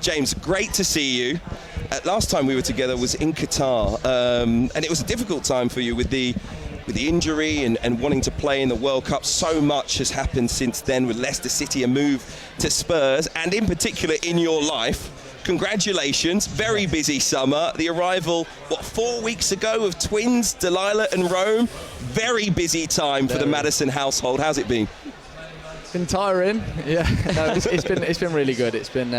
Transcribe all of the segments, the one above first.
James, great to see you. Last time we were together was in Qatar, and it was a difficult time for you with the injury and wanting to play in the World Cup. So much has happened since then with Leicester City, a move to Spurs, and in particular in your life. Congratulations, very busy summer. The arrival, 4 weeks ago of twins, Delilah and Rome. Very busy time for the Maddison household. How's it been? It's been tiring, yeah. No, it's been really good. It's been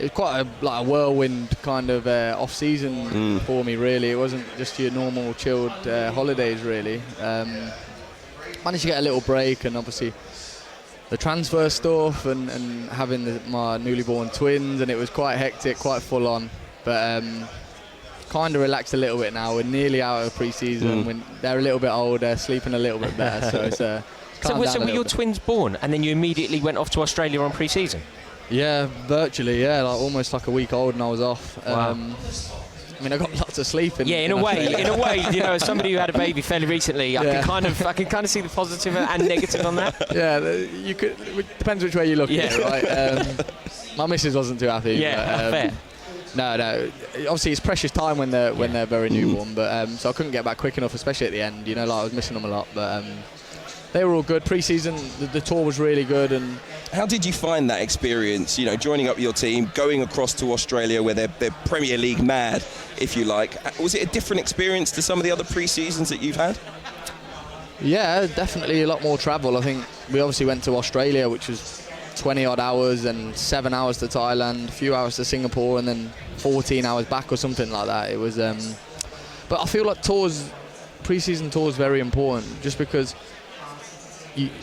it's quite a whirlwind kind of off-season for me, really. It wasn't just your normal chilled holidays, really. Managed to get a little break, and obviously the transfer stuff and having my newly born twins, and it was quite hectic, quite full on. But kind of relaxed a little bit now. We're nearly out of pre-season. When they're a little bit older, sleeping a little bit better. So it's So were your twins born, and then you immediately went off to Australia on pre-season? Yeah, virtually, yeah, almost like a week old, and I was off. Wow. I mean, I got lots of sleep. In a way, you know, as somebody who had a baby fairly recently, I can kind of see the positive and negative on that. Yeah, you could. It depends which way you look at it, right? My missus wasn't too happy. Yeah, fair. No. Obviously, it's precious time when they're very newborn, but so I couldn't get back quick enough, especially at the end. You know, like I was missing them a lot, but they were all good. Pre-season, the tour was really good. And how did you find that experience? You know, joining up your team, going across to Australia, where they're Premier League mad, if you like. Was it a different experience to some of the other pre-seasons that you've had? Yeah, definitely a lot more travel. I think we obviously went to Australia, which was 20 odd hours, and 7 hours to Thailand, a few hours to Singapore, and then 14 hours back or something like that. It was, but I feel like pre-season tours, very important, just because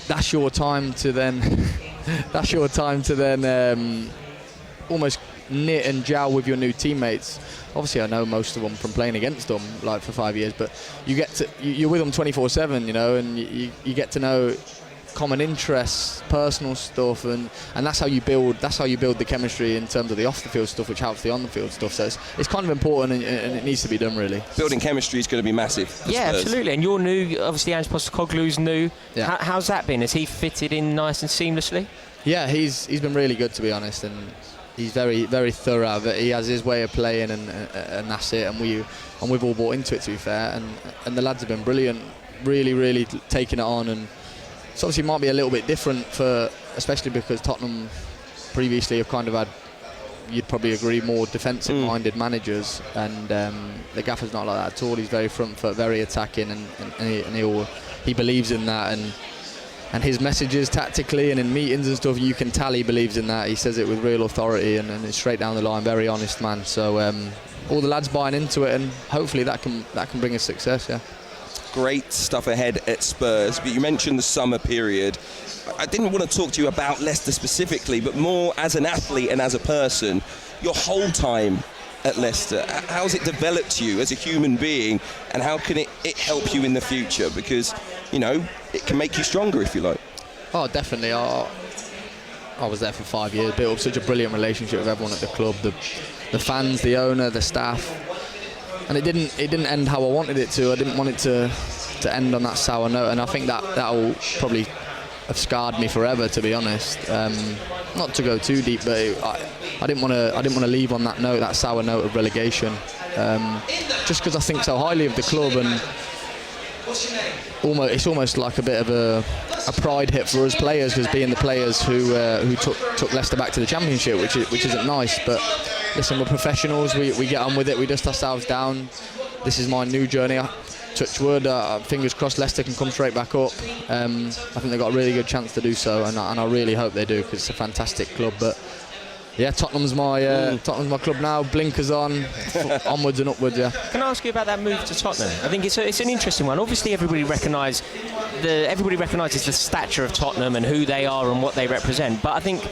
that's your time to then almost knit and gel with your new teammates. Obviously, I know most of them from playing against them like for 5 years, but you're with them 24/7, you know, and you get to know common interests, personal stuff, and that's how you build the chemistry in terms of the off the field stuff, which helps the on the field stuff. So it's kind of important, and it needs to be done, really. Building chemistry is going to be massive. Yeah, absolutely. And you're new, obviously. Ange Postecoglou's new. Yeah. How's that been? Has he fitted in nice and seamlessly? Yeah, he's been really good, to be honest, and he's very, very thorough. But he has his way of playing, and that's it. And we've all bought into it, to be fair. And the lads have been brilliant, really, really taking it on. And so obviously it might be a little bit different especially because Tottenham previously have kind of had, you'd probably agree, more defensive-minded managers, and the gaffer's not like that at all. He's very front foot, very attacking, and he believes in that, and his messages tactically and in meetings and stuff, you can tell he believes in that. He says it with real authority, and it's straight down the line, very honest man. So all the lads buying into it, and hopefully that can bring us success. Yeah. Great stuff ahead at Spurs, but you mentioned the summer period. I didn't want to talk to you about Leicester specifically, but more as an athlete and as a person. Your whole time at Leicester, how's it developed you as a human being, and how can it help you in the future? Because, you know, it can make you stronger, if you like. Oh, definitely. I was there for 5 years, built up such a brilliant relationship with everyone at the club, the fans, the owner, the staff. And it didn't end how I wanted it to. I didn't want it to end on that sour note, and I think that'll probably have scarred me forever, to be honest. Not to go too deep, but I didn't want to leave on that note, that sour note of relegation. Just because I think so highly of the club, and it's almost like a bit of a pride hit for us players, because being the players who took Leicester back to the Championship, which isn't nice, but. Listen, we're professionals, we get on with it, we dust ourselves down. This is my new journey. Touch wood, fingers crossed Leicester can come straight back up. I think they've got a really good chance to do so, and I really hope they do, because it's a fantastic club. But yeah, Tottenham's my club now. Blinkers on, onwards and upwards. Yeah. Can I ask you about that move to Tottenham? I think it's an interesting one. Obviously, everybody recognises the stature of Tottenham and who they are and what they represent. But I think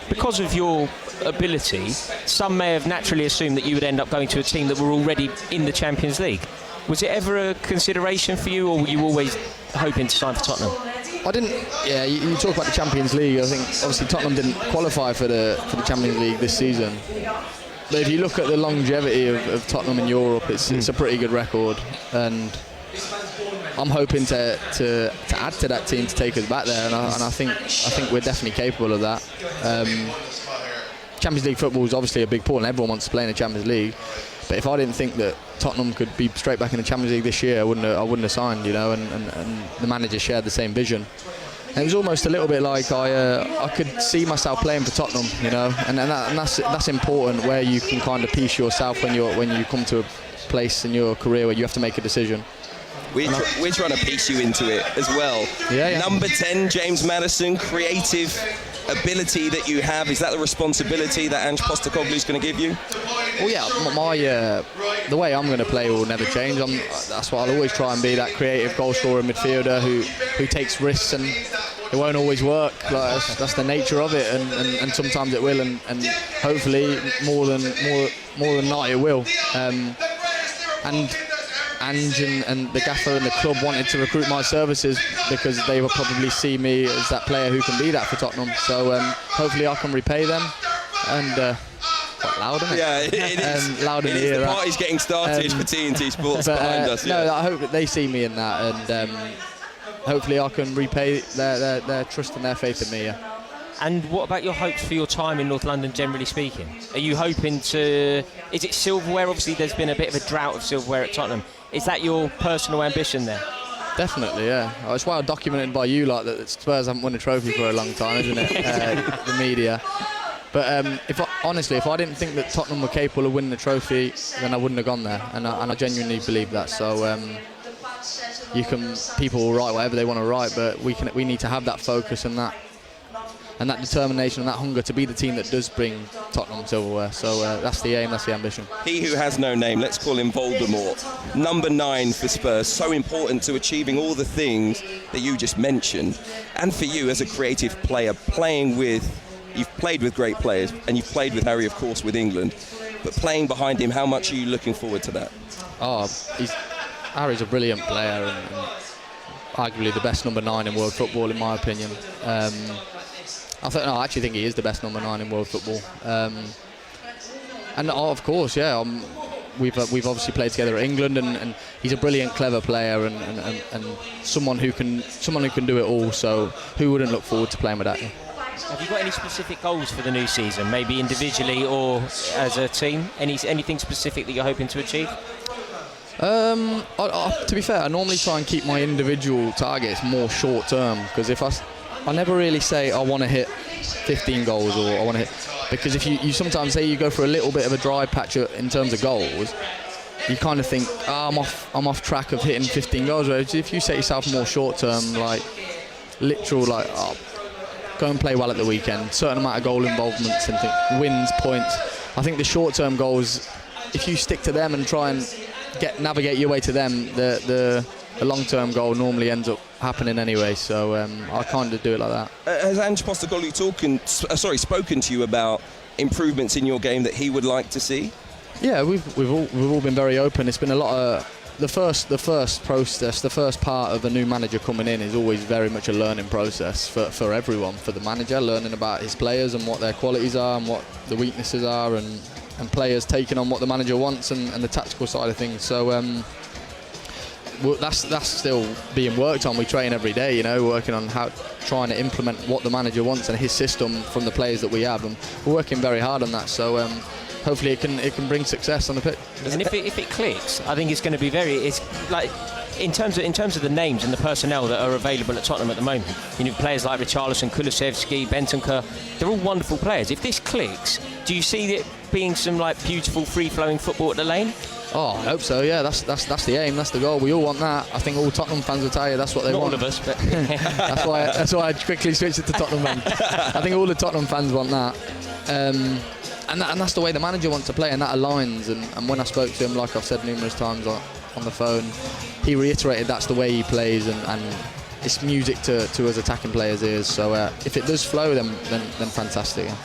because of your ability, some may have naturally assumed that you would end up going to a team that were already in the Champions League. Was it ever a consideration for you, or were you always hoping to sign for Tottenham? I didn't. Yeah, you talk about the Champions League. I think obviously Tottenham didn't qualify for the Champions League this season. But if you look at the longevity of Tottenham in Europe, it's a pretty good record, and I'm hoping to add to that team to take us back there, and I think we're definitely capable of that. Champions League football is obviously a big pool, and everyone wants to play in the Champions League. But if I didn't think that Tottenham could be straight back in the Champions League this year, I wouldn't have signed, you know. And the manager shared the same vision. And it was almost a little bit like I could see myself playing for Tottenham, you know. And that's important, where you can kind of piece yourself when you come to a place in your career where you have to make a decision. We're trying to piece you into it as well. Yeah. Number 10, James Maddison, creative ability that you have. Is that the responsibility that Ange Postecoglou is going to give you? Well, yeah, the way I'm going to play will never change. That's what I'll always try and be, that creative goal scorer midfielder who takes risks, and it won't always work. Like, that's the nature of it, and sometimes it will, and hopefully more than not it will. And Ange and the gaffer and the club wanted to recruit my services because they will probably see me as that player who can be that for Tottenham. So hopefully I can repay them. And quite loud, isn't it? Yeah, it is. Loud in the ear. The party's getting started for TNT Sports behind us. No, I hope that they see me in that, and hopefully I can repay their trust and their faith in me. Yeah. And what about your hopes for your time in North London, generally speaking? Are you hoping to... Is it silverware? Obviously, there's been a bit of a drought of silverware at Tottenham. Is that your personal ambition there? Definitely, yeah. It's well documented by you, like that Spurs haven't won a trophy for a long time, isn't it? The media. But if I didn't think that Tottenham were capable of winning the trophy, then I wouldn't have gone there. And I genuinely believe that. So people will write whatever they want to write, but we need to have that focus and that determination and that hunger to be the team that does bring Tottenham silverware. So that's the aim, that's the ambition. He who has no name, let's call him Voldemort. Number 9 for Spurs, so important to achieving all the things that you just mentioned. And for you as a creative player, you've played with great players, and you've played with Harry, of course, with England. But playing behind him, how much are you looking forward to that? Harry's a brilliant player, and arguably the best number 9 in world football, in my opinion. I actually think he is the best number 9 in world football. And of course, yeah, we've obviously played together at England, and he's a brilliant, clever player, and someone who can do it all. So who wouldn't look forward to playing with that? Have you got any specific goals for the new season, maybe individually or as a team? Anything specific that you're hoping to achieve? To be fair, I normally try and keep my individual targets more short term, because if I never really say I want to hit 15 goals or I want to hit, because if you sometimes say you go for a little bit of a dry patch in terms of goals, you kind of think, I'm off track of hitting 15 goals. Whereas if you set yourself more short term, like literal, like go and play well at the weekend, certain amount of goal involvements and wins, points. I think the short term goals, if you stick to them and try and navigate your way to them, the long-term goal normally ends up happening anyway. So I kind of do it like that. Has Ange Postecoglou spoken to you about improvements in your game that he would like to see? Yeah, we've all been very open. It's been a lot of the first process, the first part of a new manager coming in is always very much a learning process for everyone, for the manager, learning about his players and what their qualities are and what the weaknesses are, and players taking on what the manager wants and the tactical side of things. So that's still being worked on. We train every day, working on trying to implement what the manager wants and his system from the players that we have, and we're working very hard on that. So hopefully it can bring success on the pitch. And if it clicks, I think it's going to be it's like in terms of the names and the personnel that are available at Tottenham at the moment. Players like Richarlison, Kulusevski, Bentancur, they're all wonderful players. If this clicks, do you see it being some beautiful free-flowing football at the lane? Oh, I hope so. Yeah, that's the aim. That's the goal. We all want that. I think all Tottenham fans will tell you that's what they want. Not all of us, but that's why I quickly switched it to Tottenham fans. I think all the Tottenham fans want that. And that's the way the manager wants to play, and that aligns. And when I spoke to him, like I've said numerous times on the phone, he reiterated that's the way he plays, and it's music to us attacking players' ears. So if it does flow, then fantastic. Yeah.